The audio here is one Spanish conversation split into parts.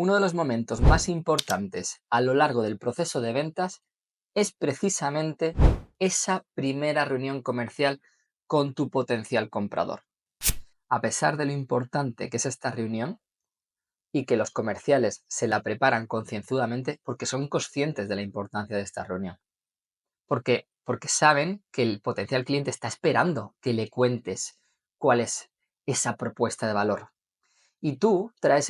Uno de los momentos más importantes a lo largo del proceso de ventas es precisamente esa primera reunión comercial con tu potencial comprador. A pesar de lo importante que es esta reunión y que los comerciales se la preparan concienzudamente porque son conscientes de la importancia de esta reunión. Porque saben que el potencial cliente está esperando que le cuentes cuál es esa propuesta de valor. Y tú traes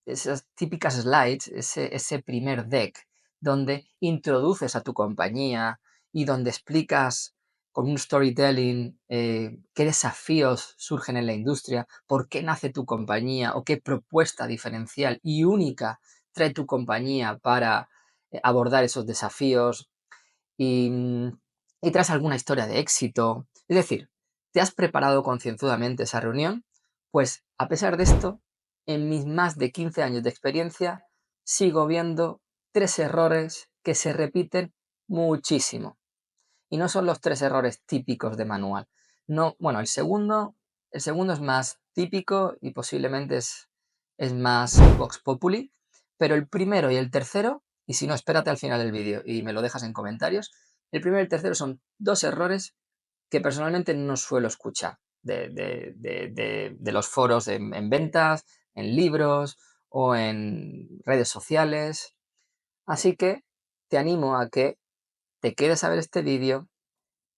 esas típicas slides, ese primer deck, donde introduces a tu compañía y donde explicas con un storytelling qué desafíos surgen en la industria, por qué nace tu compañía o qué propuesta diferencial y única trae tu compañía para abordar esos desafíos y, y traes alguna historia de éxito. Es decir, ¿te has preparado concienzudamente esa reunión? Pues a pesar de esto, en mis más de 15 años de experiencia, sigo viendo 3 errores que se repiten muchísimo. Y no son los 3 errores típicos de manual. No, bueno, el segundo es más típico y posiblemente es más Vox Populi, pero el primero y el tercero, y si no, espérate al final del vídeo y me lo dejas en comentarios, el primero y el tercero son 2 errores que personalmente no suelo escuchar de los foros en ventas, en libros o en redes sociales. Así que te animo a que te quedes a ver este vídeo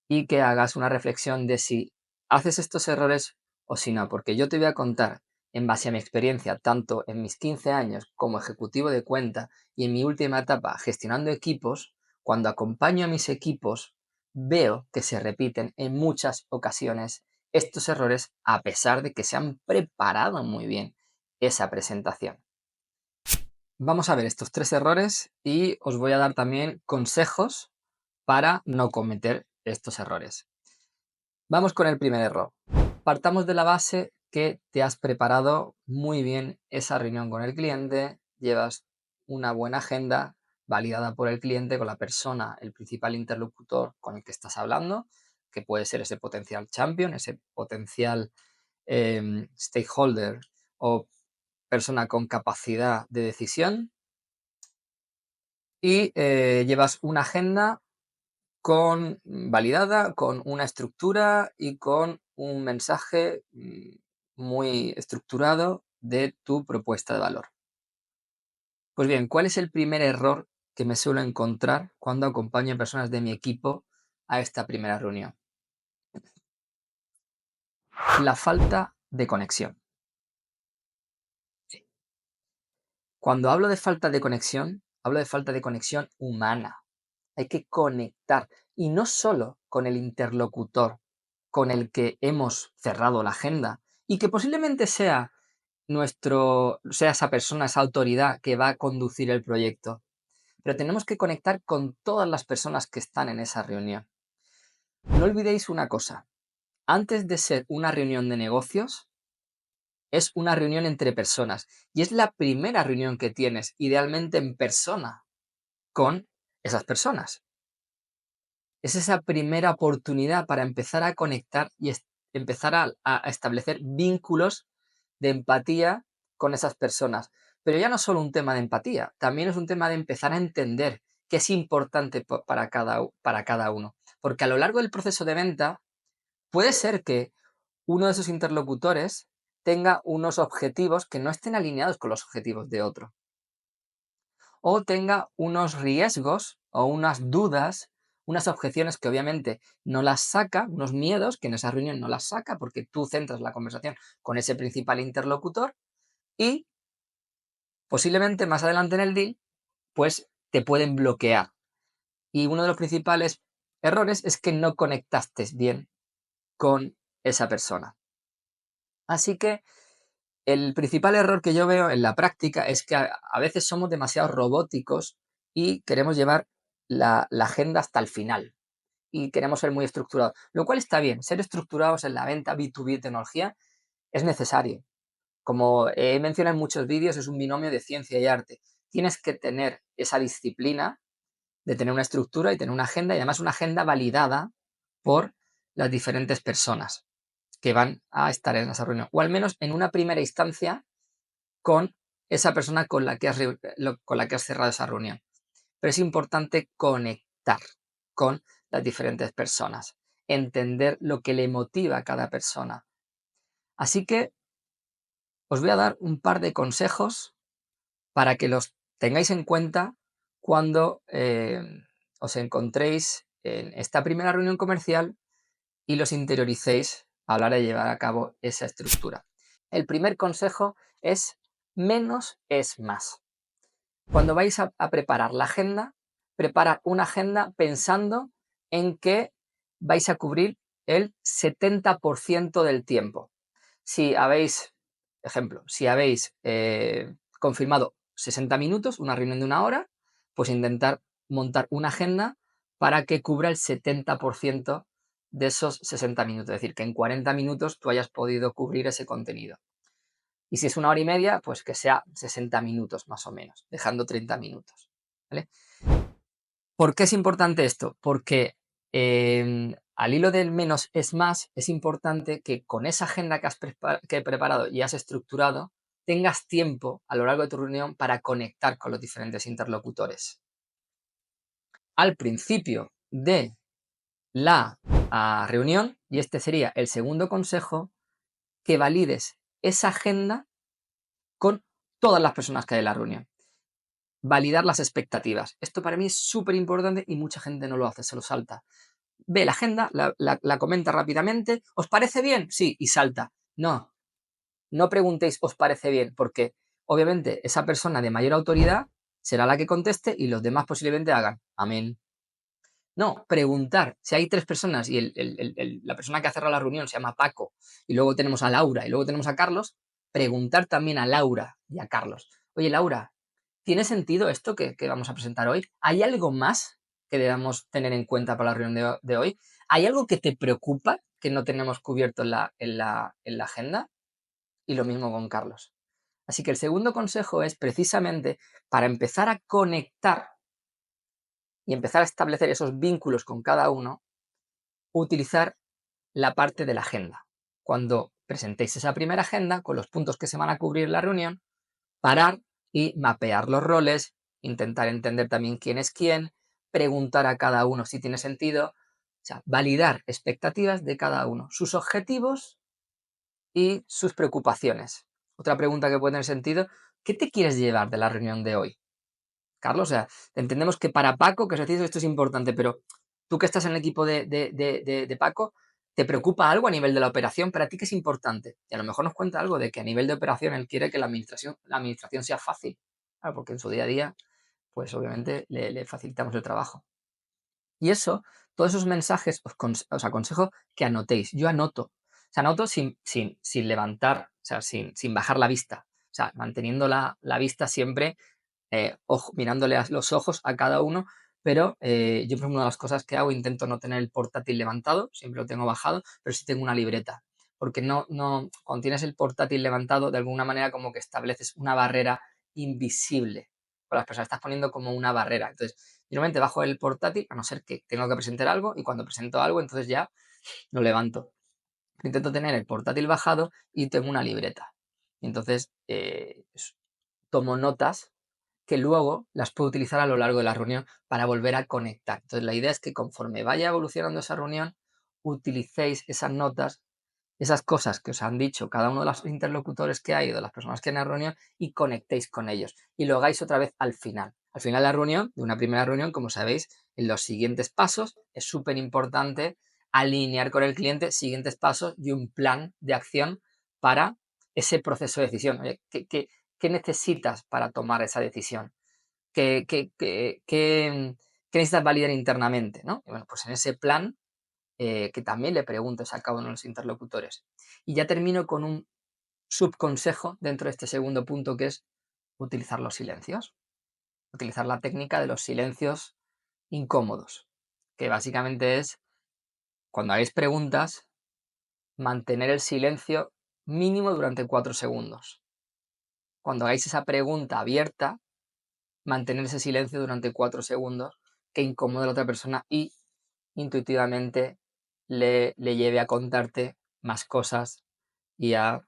y que hagas una reflexión de si haces estos errores o si no, porque yo te voy a contar en base a mi experiencia, tanto en mis 15 años como ejecutivo de cuenta y en mi última etapa gestionando equipos, cuando acompaño a mis equipos, veo que se repiten en muchas ocasiones estos errores a pesar de que se han preparado muy bien esa presentación. Vamos a ver estos 3 errores y os voy a dar también consejos para no cometer estos errores. Vamos con el primer error. Partamos de la base que te has preparado muy bien esa reunión con el cliente, llevas una buena agenda validada por el cliente con la persona, el principal interlocutor con el que estás hablando, que puede ser ese potencial champion, ese potencial stakeholder o persona con capacidad de decisión, y llevas una agenda validada, con una estructura y con un mensaje muy estructurado de tu propuesta de valor. Pues bien, ¿cuál es el primer error que me suelo encontrar cuando acompaño a personas de mi equipo a esta primera reunión? La falta de conexión. Sí. Cuando hablo de falta de conexión, hablo de falta de conexión humana. Hay que conectar, y no solo con el interlocutor con el que hemos cerrado la agenda y que posiblemente sea esa persona, esa autoridad que va a conducir el proyecto. Pero tenemos que conectar con todas las personas que están en esa reunión. No olvidéis una cosa, antes de ser una reunión de negocios, es una reunión entre personas y es la primera reunión que tienes, idealmente en persona, con esas personas. Es esa primera oportunidad para empezar a conectar y empezar a establecer vínculos de empatía con esas personas. Pero ya no es solo un tema de empatía, también es un tema de empezar a entender qué es importante para cada uno. Porque a lo largo del proceso de venta puede ser que uno de esos interlocutores tenga unos objetivos que no estén alineados con los objetivos de otro. O tenga unos riesgos o unas dudas, unas objeciones que obviamente no las saca, unos miedos que en esa reunión no las saca porque tú centras la conversación con ese principal interlocutor y posiblemente más adelante en el deal, pues te pueden bloquear. Y uno de los principales errores es que no conectaste bien con esa persona. Así que el principal error que yo veo en la práctica es que a veces somos demasiado robóticos y queremos llevar la agenda hasta el final y queremos ser muy estructurados, lo cual está bien. Ser estructurados en la venta B2B de tecnología es necesario. Como he mencionado en muchos vídeos, es un binomio de ciencia y arte. Tienes que tener esa disciplina de tener una estructura y tener una agenda, y además una agenda validada por las diferentes personas que van a estar en esa reunión, o al menos en una primera instancia con esa persona con la que has cerrado esa reunión. Pero es importante conectar con las diferentes personas, entender lo que le motiva a cada persona. Así que os voy a dar un par de consejos para que los tengáis en cuenta cuando os encontréis en esta primera reunión comercial y los interioricéis a la hora de llevar a cabo esa estructura. El primer consejo es menos es más. Cuando vais a preparar la agenda, prepara una agenda pensando en que vais a cubrir el 70% del tiempo. Si habéis, ejemplo, si habéis confirmado 60 minutos, una reunión de una hora, pues intentar montar una agenda para que cubra el 70% de esos 60 minutos. Es decir, que en 40 minutos tú hayas podido cubrir ese contenido. Y si es una hora y media, pues que sea 60 minutos más o menos, dejando 30 minutos. ¿Vale? ¿Por qué es importante esto? Porque al hilo del menos es más, es importante que con esa agenda que he preparado y has estructurado, tengas tiempo a lo largo de tu reunión para conectar con los diferentes interlocutores. Al principio de la reunión, y este sería el segundo consejo, que valides esa agenda con todas las personas que hay en la reunión. Validar las expectativas. Esto para mí es súper importante y mucha gente no lo hace, se lo salta. Ve la agenda, la comenta rápidamente. ¿Os parece bien? Sí, y salta. No, no preguntéis ¿os parece bien? Porque obviamente esa persona de mayor autoridad será la que conteste y los demás posiblemente hagan amén. No, preguntar. Si hay tres personas y la persona que ha cerrado la reunión se llama Paco y luego tenemos a Laura y luego tenemos a Carlos, preguntar también a Laura y a Carlos. Oye, Laura, ¿tiene sentido esto que vamos a presentar hoy? ¿Hay algo más que debamos tener en cuenta para la reunión de hoy? ¿Hay algo que te preocupa que no tenemos cubierto en la agenda? Y lo mismo con Carlos. Así que el segundo consejo es precisamente para empezar a conectar y empezar a establecer esos vínculos con cada uno, utilizar la parte de la agenda. Cuando presentéis esa primera agenda con los puntos que se van a cubrir en la reunión, parar y mapear los roles, intentar entender también quién es quién, preguntar a cada uno si tiene sentido, o sea, validar expectativas de cada uno, sus objetivos y sus preocupaciones. Otra pregunta que puede tener sentido, ¿qué te quieres llevar de la reunión de hoy? Carlos, o sea, entendemos que para Paco, que os decís, esto es importante, pero tú que estás en el equipo de Paco, ¿te preocupa algo a nivel de la operación? ¿Para ti qué es importante? Y a lo mejor nos cuenta algo de que a nivel de operación él quiere que la administración sea fácil. Claro, porque en su día a día, pues obviamente le facilitamos el trabajo. Y eso, todos esos mensajes os aconsejo que anotéis. Yo anoto. O sea, anoto sin levantar, o sea, sin bajar la vista. O sea, manteniendo la vista siempre mirándole a los ojos a cada uno, pero yo, por ejemplo, una de las cosas que hago, intento no tener el portátil levantado, siempre lo tengo bajado, pero sí tengo una libreta, porque cuando tienes el portátil levantado, de alguna manera como que estableces una barrera invisible con las personas, estás poniendo como una barrera. Entonces, yo normalmente bajo el portátil, a no ser que tengo que presentar algo, y cuando presento algo, entonces ya lo levanto. Intento tener el portátil bajado y tengo una libreta. Y entonces, tomo notas que luego las puedo utilizar a lo largo de la reunión para volver a conectar. Entonces, la idea es que conforme vaya evolucionando esa reunión, utilicéis esas notas, esas cosas que os han dicho cada uno de los interlocutores que hay o de las personas que hay en la reunión y conectéis con ellos. Y lo hagáis otra vez al final. Al final de la reunión, de una primera reunión, como sabéis, en los siguientes pasos es súper importante alinear con el cliente siguientes pasos y un plan de acción para ese proceso de decisión. Oye, ¿qué necesitas para tomar esa decisión? ¿Qué necesitas validar internamente? ¿No? Y bueno, pues en ese plan que también le preguntes a cada uno de los interlocutores. Y ya termino con un subconsejo dentro de este segundo punto, que es utilizar los silencios. Utilizar la técnica de los silencios incómodos, que básicamente es, cuando hagáis preguntas, mantener el silencio mínimo durante 4 segundos. Cuando hagáis esa pregunta abierta, mantener ese silencio durante 4 segundos que incomode a la otra persona y intuitivamente le lleve a contarte más cosas y a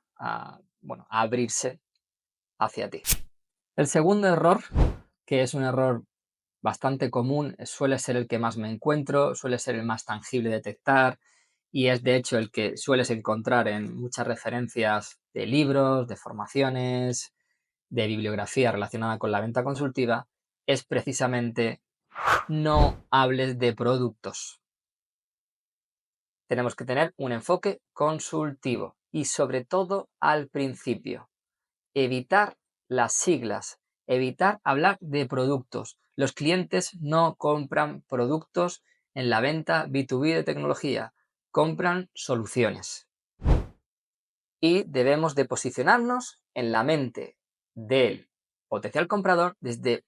abrirse hacia ti. El segundo error, que es un error bastante común, suele ser el que más me encuentro, suele ser el más tangible de detectar y es de hecho el que sueles encontrar en muchas referencias de libros, de formaciones, de bibliografía relacionada con la venta consultiva, es precisamente no hables de productos. Tenemos que tener un enfoque consultivo y sobre todo al principio. Evitar las siglas, evitar hablar de productos. Los clientes no compran productos en la venta B2B de tecnología, compran soluciones. Y debemos de posicionarnos en la mente del potencial comprador desde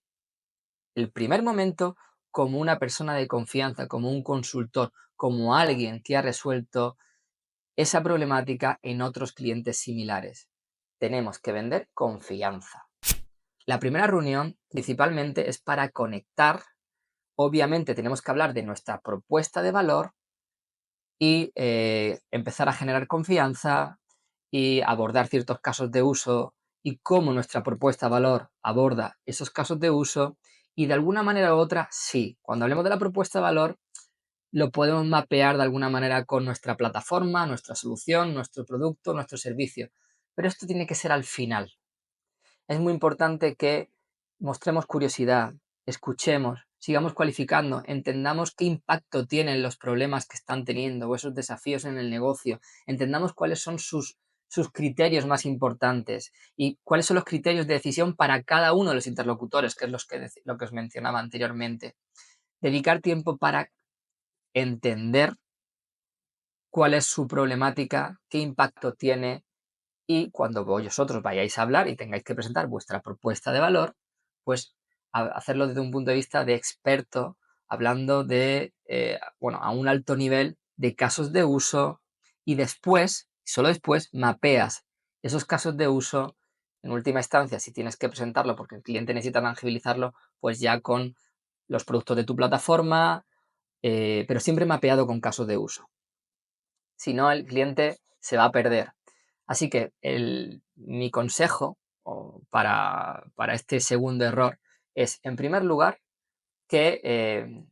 el primer momento como una persona de confianza, como un consultor, como alguien que ha resuelto esa problemática en otros clientes similares. Tenemos que vender confianza. La primera reunión principalmente es para conectar. Obviamente tenemos que hablar de nuestra propuesta de valor y empezar a generar confianza y abordar ciertos casos de uso y cómo nuestra propuesta de valor aborda esos casos de uso y de alguna manera u otra, sí, cuando hablemos de la propuesta de valor lo podemos mapear de alguna manera con nuestra plataforma, nuestra solución, nuestro producto, nuestro servicio, pero esto tiene que ser al final. Es muy importante que mostremos curiosidad, escuchemos, sigamos cualificando, entendamos qué impacto tienen los problemas que están teniendo o esos desafíos en el negocio, entendamos cuáles son sus criterios más importantes y cuáles son los criterios de decisión para cada uno de los interlocutores, que es lo que os mencionaba anteriormente. Dedicar tiempo para entender cuál es su problemática, qué impacto tiene y cuando vosotros vayáis a hablar y tengáis que presentar vuestra propuesta de valor, pues hacerlo desde un punto de vista de experto, hablando de, a un alto nivel de casos de uso y después, solo después, mapeas esos casos de uso. En última instancia, si tienes que presentarlo porque el cliente necesita tangibilizarlo, pues ya con los productos de tu plataforma, pero siempre mapeado con casos de uso. Si no, el cliente se va a perder. Así que mi consejo para este segundo error es, en primer lugar, que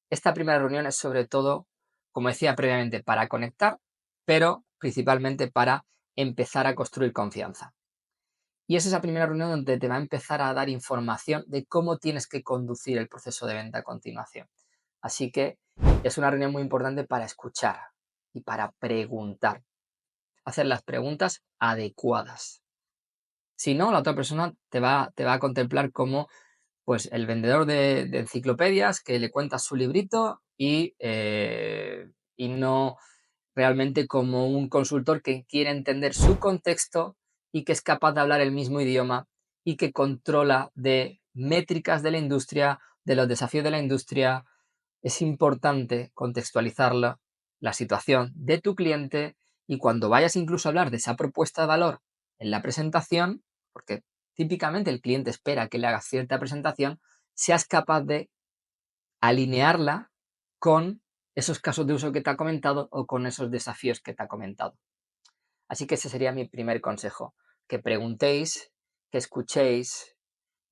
esta primera reunión es sobre todo, como decía previamente, para conectar, pero principalmente para empezar a construir confianza. Y es esa primera reunión donde te va a empezar a dar información de cómo tienes que conducir el proceso de venta a continuación. Así que es una reunión muy importante para escuchar y para preguntar. Hacer las preguntas adecuadas. Si no, la otra persona te va a contemplar como pues, el vendedor de enciclopedias que le cuenta su librito y no realmente como un consultor que quiere entender su contexto y que es capaz de hablar el mismo idioma y que controla de métricas de la industria, de los desafíos de la industria. Es importante contextualizarla, la situación de tu cliente y cuando vayas incluso a hablar de esa propuesta de valor en la presentación, porque típicamente el cliente espera que le hagas cierta presentación, seas capaz de alinearla con esos casos de uso que te ha comentado o con esos desafíos que te ha comentado. Así que ese sería mi primer consejo, que preguntéis, que escuchéis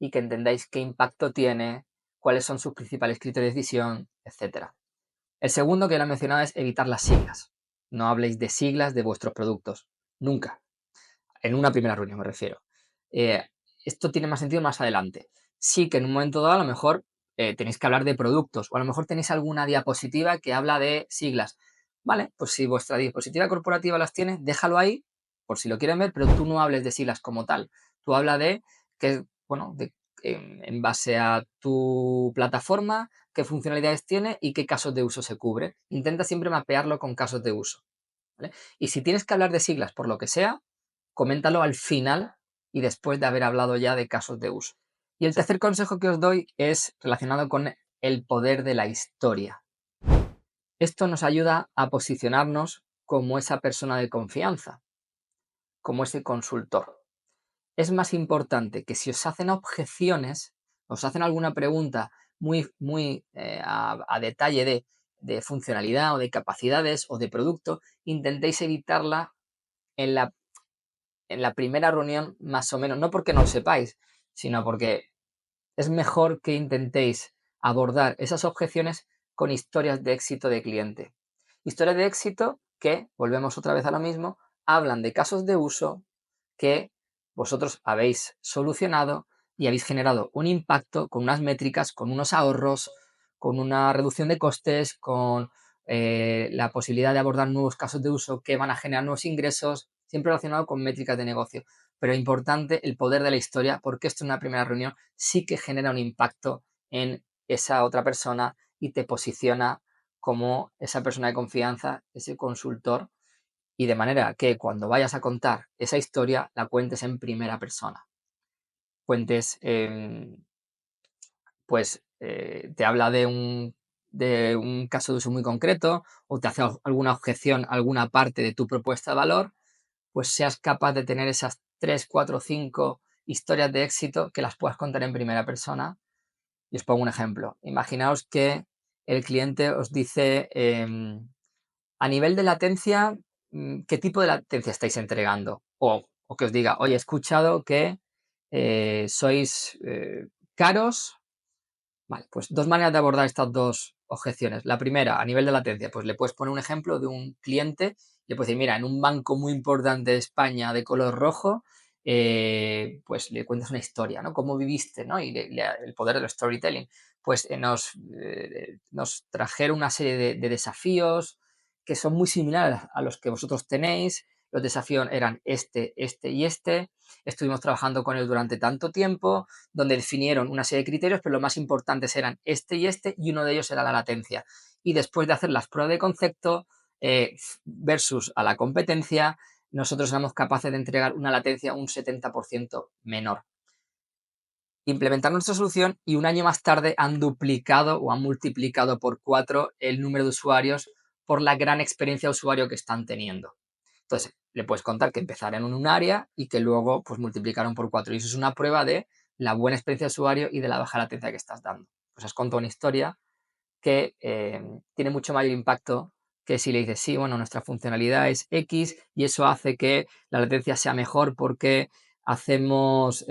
y que entendáis qué impacto tiene, cuáles son sus principales criterios de decisión, etc. El segundo que lo he mencionado es evitar las siglas. No habléis de siglas de vuestros productos. Nunca. En una primera reunión me refiero. Eh, Esto tiene más sentido más adelante. Sí que en un momento dado a lo mejor tenéis que hablar de productos o a lo mejor tenéis alguna diapositiva que habla de siglas. Vale, pues si vuestra diapositiva corporativa las tiene, déjalo ahí por si lo quieren ver, pero tú no hables de siglas como tal. Tú habla de que, bueno, en base a tu plataforma, qué funcionalidades tiene y qué casos de uso se cubre. Intenta siempre mapearlo con casos de uso. ¿Vale? Y si tienes que hablar de siglas por lo que sea, coméntalo al final y después de haber hablado ya de casos de uso. Y el tercer consejo que os doy es relacionado con el poder de la historia. Esto nos ayuda a posicionarnos como esa persona de confianza, como ese consultor. Es más importante que si os hacen objeciones, os hacen alguna pregunta muy a detalle de funcionalidad o de capacidades o de producto, intentéis evitarla en la primera reunión más o menos, no porque no lo sepáis, sino porque es mejor que intentéis abordar esas objeciones con historias de éxito de cliente. Historias de éxito que, volvemos otra vez a lo mismo, hablan de casos de uso que vosotros habéis solucionado y habéis generado un impacto con unas métricas, con unos ahorros, con una reducción de costes, con la posibilidad de abordar nuevos casos de uso que van a generar nuevos ingresos, siempre relacionado con métricas de negocio. Pero importante el poder de la historia, porque esto en una primera reunión sí que genera un impacto en esa otra persona y te posiciona como esa persona de confianza, ese consultor, y de manera que cuando vayas a contar esa historia la cuentes en primera persona. Cuentes, pues te habla de un caso de uso muy concreto o te hace alguna objeción a alguna parte de tu propuesta de valor, pues seas capaz de tener esas 3, 4, 5 historias de éxito que las puedas contar en primera persona. Y os pongo un ejemplo. Imaginaos que el cliente os dice, a nivel de latencia, ¿qué tipo de latencia estáis entregando? O que os diga, oye, he escuchado que sois caros. Vale, pues dos maneras de abordar estas dos objeciones. La primera, a nivel de latencia, pues le puedes poner un ejemplo de un cliente y le puedes decir, mira, en un banco muy importante de España de color rojo, pues le cuentas una historia, ¿no? ¿Cómo viviste, ¿no? Y el poder del storytelling. Pues nos trajeron una serie de desafíos que son muy similares a los que vosotros tenéis. Los desafíos eran este y este. Estuvimos trabajando con él durante tanto tiempo, donde definieron una serie de criterios, pero los más importantes eran este, y uno de ellos era la latencia. Y después de hacer las pruebas de concepto versus a la competencia, nosotros éramos capaces de entregar una latencia un 70% menor. Implementaron nuestra solución y un año más tarde han duplicado o han multiplicado por 4 el número de usuarios por la gran experiencia de usuario que están teniendo. Entonces, le puedes contar que empezaron en un área y que luego pues multiplicaron por 4. Y eso es una prueba de la buena experiencia de usuario y de la baja latencia que estás dando. Pues has contado una historia que tiene mucho mayor impacto que si le dices, sí, bueno, nuestra funcionalidad es X y eso hace que la latencia sea mejor porque hacemos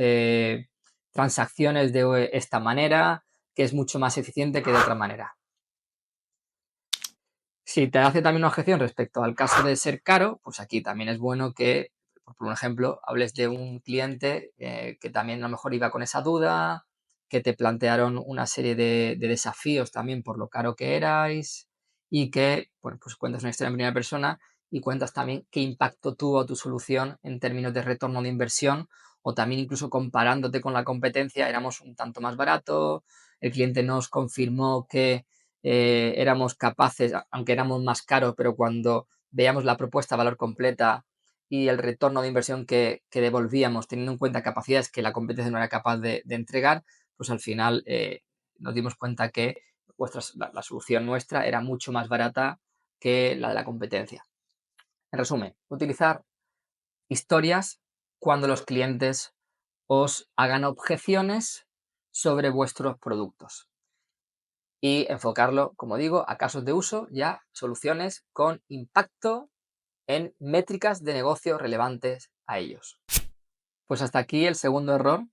transacciones de esta manera, que es mucho más eficiente que de otra manera. Si te hace también una objeción respecto al caso de ser caro, pues aquí también es bueno que, por un ejemplo, hables de un cliente que también a lo mejor iba con esa duda, que te plantearon una serie de desafíos también por lo caro que erais y que, bueno, pues cuentas una historia en primera persona y cuentas también qué impacto tuvo tu solución en términos de retorno de inversión o también incluso comparándote con la competencia, éramos un tanto más barato, el cliente nos confirmó que éramos capaces, aunque éramos más caros, pero cuando veíamos la propuesta valor completa y el retorno de inversión que devolvíamos, teniendo en cuenta capacidades que la competencia no era capaz de entregar, pues al final nos dimos cuenta que la solución nuestra era mucho más barata que la de la competencia. En resumen, utilizar historias cuando los clientes os hagan objeciones sobre vuestros productos y enfocarlo, como digo, a casos de uso y a soluciones con impacto en métricas de negocio relevantes a ellos. Pues hasta aquí el segundo error,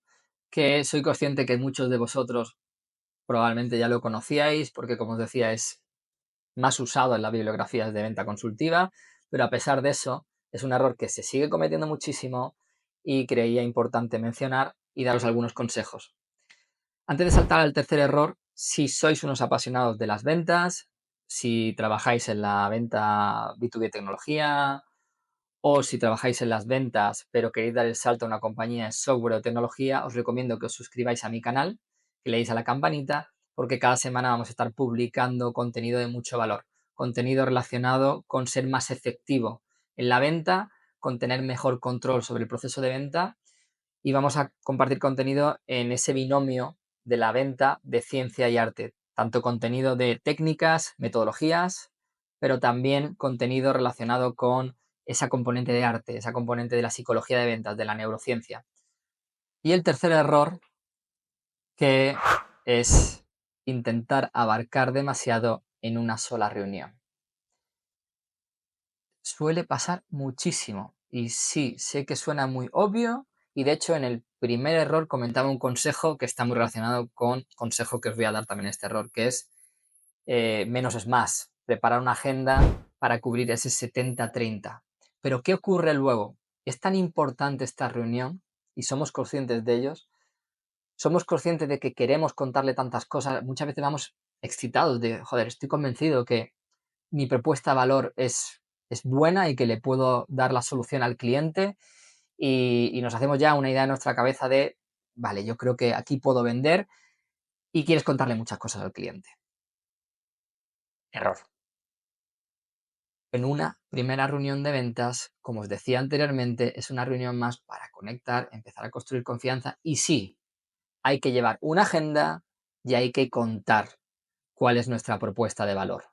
que soy consciente que muchos de vosotros probablemente ya lo conocíais, porque como os decía es más usado en las bibliografías de venta consultiva, pero a pesar de eso es un error que se sigue cometiendo muchísimo y creía importante mencionar y daros algunos consejos. Antes de saltar al tercer error, si sois unos apasionados de las ventas, si trabajáis en la venta B2B tecnología o si trabajáis en las ventas pero queréis dar el salto a una compañía de software o tecnología, os recomiendo que os suscribáis a mi canal, que le deis a la campanita, porque cada semana vamos a estar publicando contenido de mucho valor, contenido relacionado con ser más efectivo en la venta, con tener mejor control sobre el proceso de venta y vamos a compartir contenido en ese binomio de la venta de ciencia y arte, tanto contenido de técnicas, metodologías, pero también contenido relacionado con esa componente de arte, esa componente de la psicología de ventas, de la neurociencia. Y el tercer error, que es intentar abarcar demasiado en una sola reunión. Suele pasar muchísimo y sí, sé que suena muy obvio Y de hecho, en el primer error comentaba un consejo que está muy relacionado con consejo que os voy a dar también en este error, que es menos es más. Preparar una agenda para cubrir ese 70-30. Pero ¿qué ocurre luego? Es tan importante esta reunión y somos conscientes de ellos. Somos conscientes de que queremos contarle tantas cosas. Muchas veces vamos excitados de, joder, estoy convencido que mi propuesta de valor es buena y que le puedo dar la solución al cliente y nos hacemos ya una idea en nuestra cabeza de, vale, yo creo que aquí puedo vender y quieres contarle muchas cosas al cliente. Error. En una primera reunión de ventas, como os decía anteriormente, es una reunión más para conectar, empezar a construir confianza y sí, hay que llevar una agenda y hay que contar cuál es nuestra propuesta de valor.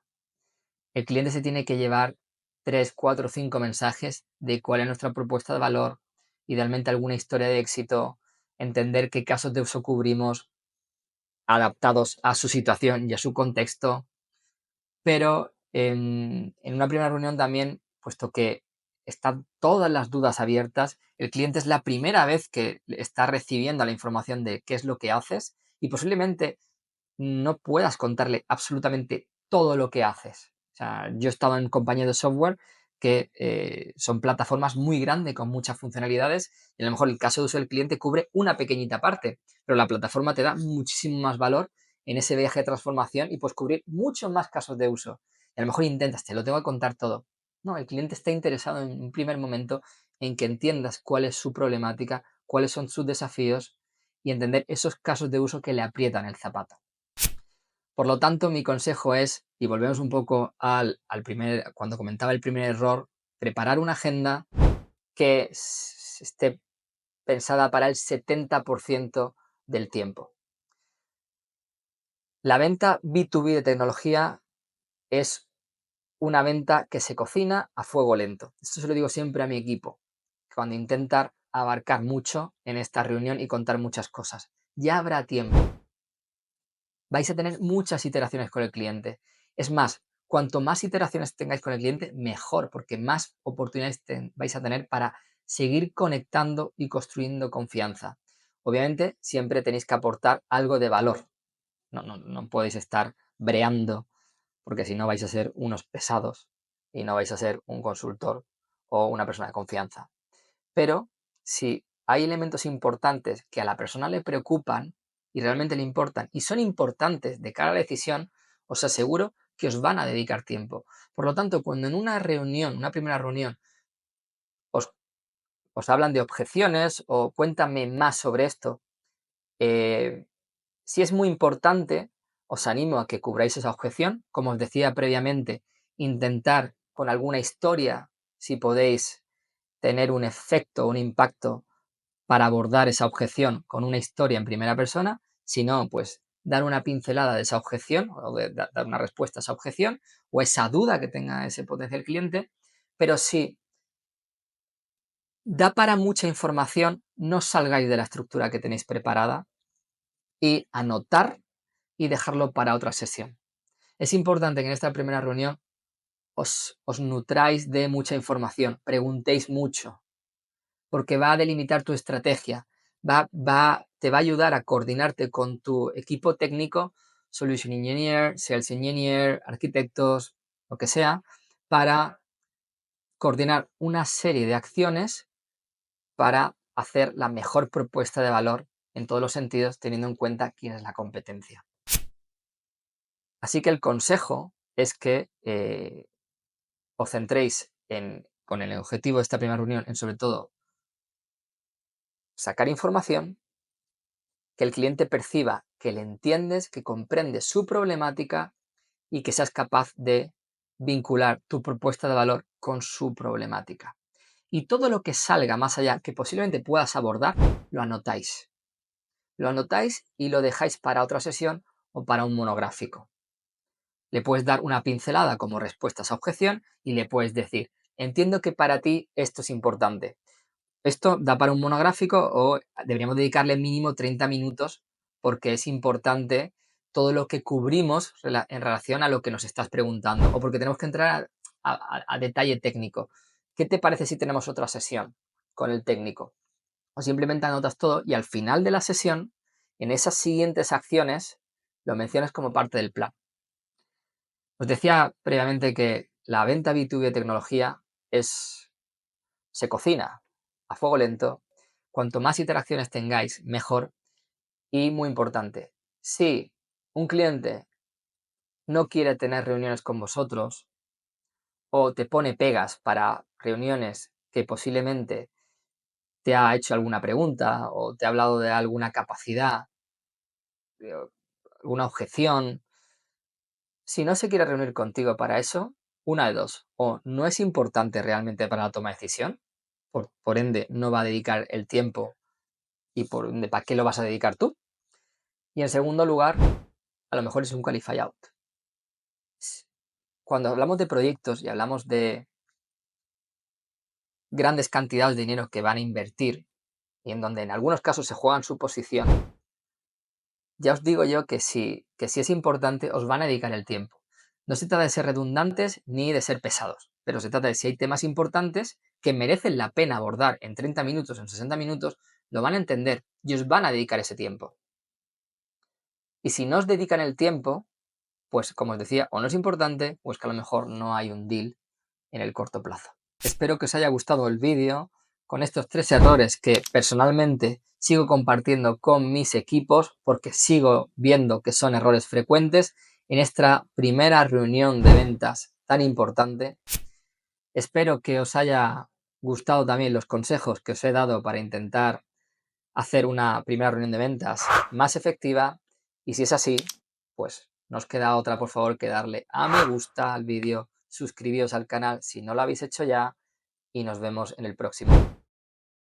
El cliente se tiene que llevar 3, 4, 5 mensajes de cuál es nuestra propuesta de valor, idealmente alguna historia de éxito, entender qué casos de uso cubrimos adaptados a su situación y a su contexto, pero en una primera reunión también, puesto que están todas las dudas abiertas, el cliente es la primera vez que está recibiendo la información de qué es lo que haces y posiblemente no puedas contarle absolutamente todo lo que haces. O sea, yo he estado en compañías de software que son plataformas muy grandes con muchas funcionalidades y a lo mejor el caso de uso del cliente cubre una pequeñita parte, pero la plataforma te da muchísimo más valor en ese viaje de transformación y puedes cubrir muchos más casos de uso. Y a lo mejor intentas, te lo tengo que contar todo. No, el cliente está interesado en un primer momento en que entiendas cuál es su problemática, cuáles son sus desafíos y entender esos casos de uso que le aprietan el zapato. Por lo tanto, mi consejo es, y volvemos un poco cuando comentaba el primer error, preparar una agenda que esté pensada para el 70% del tiempo. La venta B2B de tecnología es una venta que se cocina a fuego lento. Esto se lo digo siempre a mi equipo, cuando intentar abarcar mucho en esta reunión y contar muchas cosas. Ya habrá tiempo. Vais a tener muchas iteraciones con el cliente. Es más, cuanto más iteraciones tengáis con el cliente, mejor, porque más oportunidades vais a tener para seguir conectando y construyendo confianza. Obviamente, siempre tenéis que aportar algo de valor. No podéis estar breando, porque si no vais a ser unos pesados y no vais a ser un consultor o una persona de confianza. Pero si hay elementos importantes que a la persona le preocupan y realmente le importan y son importantes de cara a la decisión, os aseguro que os van a dedicar tiempo. Por lo tanto, cuando en una reunión, una primera reunión, os, os hablan de objeciones o cuéntame más sobre esto, si es muy importante, os animo a que cubráis esa objeción. Como os decía previamente, intentar con alguna historia, si podéis, tener un efecto, un impacto para abordar esa objeción con una historia en primera persona, sino pues dar una pincelada de esa objeción o dar una respuesta a esa objeción o esa duda que tenga ese potencial cliente, pero si da para mucha información, no salgáis de la estructura que tenéis preparada y anotar y dejarlo para otra sesión. Es importante que en esta primera reunión os nutráis de mucha información, preguntéis mucho, porque va a delimitar tu estrategia, te va a ayudar a coordinarte con tu equipo técnico, Solution Engineer, Sales Engineer, arquitectos, lo que sea, para coordinar una serie de acciones para hacer la mejor propuesta de valor en todos los sentidos, teniendo en cuenta quién es la competencia. Así que el consejo es que os centréis con el objetivo de esta primera reunión en sobre todo sacar información, que el cliente perciba que le entiendes, que comprendes su problemática y que seas capaz de vincular tu propuesta de valor con su problemática. Y todo lo que salga más allá, que posiblemente puedas abordar, lo anotáis. Lo anotáis y lo dejáis para otra sesión o para un monográfico. Le puedes dar una pincelada como respuesta a esa objeción y le puedes decir, entiendo que para ti esto es importante. Esto da para un monográfico o deberíamos dedicarle mínimo 30 minutos porque es importante todo lo que cubrimos en relación a lo que nos estás preguntando o porque tenemos que entrar a detalle técnico. ¿Qué te parece si tenemos otra sesión con el técnico? o simplemente anotas todo y al final de la sesión, en esas siguientes acciones, lo mencionas como parte del plan. Os decía previamente que la venta B2B de tecnología se cocina a fuego lento. Cuanto más interacciones tengáis, mejor. Y muy importante, si un cliente no quiere tener reuniones con vosotros o te pone pegas para reuniones que posiblemente te ha hecho alguna pregunta o te ha hablado de alguna capacidad, alguna objeción, si no se quiere reunir contigo para eso, una de dos, o no es importante realmente para la toma de decisión, por ende no va a dedicar el tiempo y por ende, ¿para qué lo vas a dedicar tú? Y en segundo lugar, a lo mejor es un qualify out. Cuando hablamos de proyectos y hablamos de grandes cantidades de dinero que van a invertir y en donde en algunos casos se juegan su posición, ya os digo yo que si es importante, os van a dedicar el tiempo. No se trata de ser redundantes ni de ser pesados, pero se trata de si hay temas importantes que merecen la pena abordar en 30 minutos, en 60 minutos, lo van a entender y os van a dedicar ese tiempo. Y si no os dedican el tiempo, pues como os decía, o no es importante o es que a lo mejor no hay un deal en el corto plazo. Espero que os haya gustado el vídeo con estos 3 errores que personalmente sigo compartiendo con mis equipos porque sigo viendo que son errores frecuentes en esta primera reunión de ventas tan importante. Espero que os haya gustado también los consejos que os he dado para intentar hacer una primera reunión de ventas más efectiva y si es así, pues no os queda otra por favor que darle a me gusta al vídeo, suscribíos al canal si no lo habéis hecho ya y nos vemos en el próximo.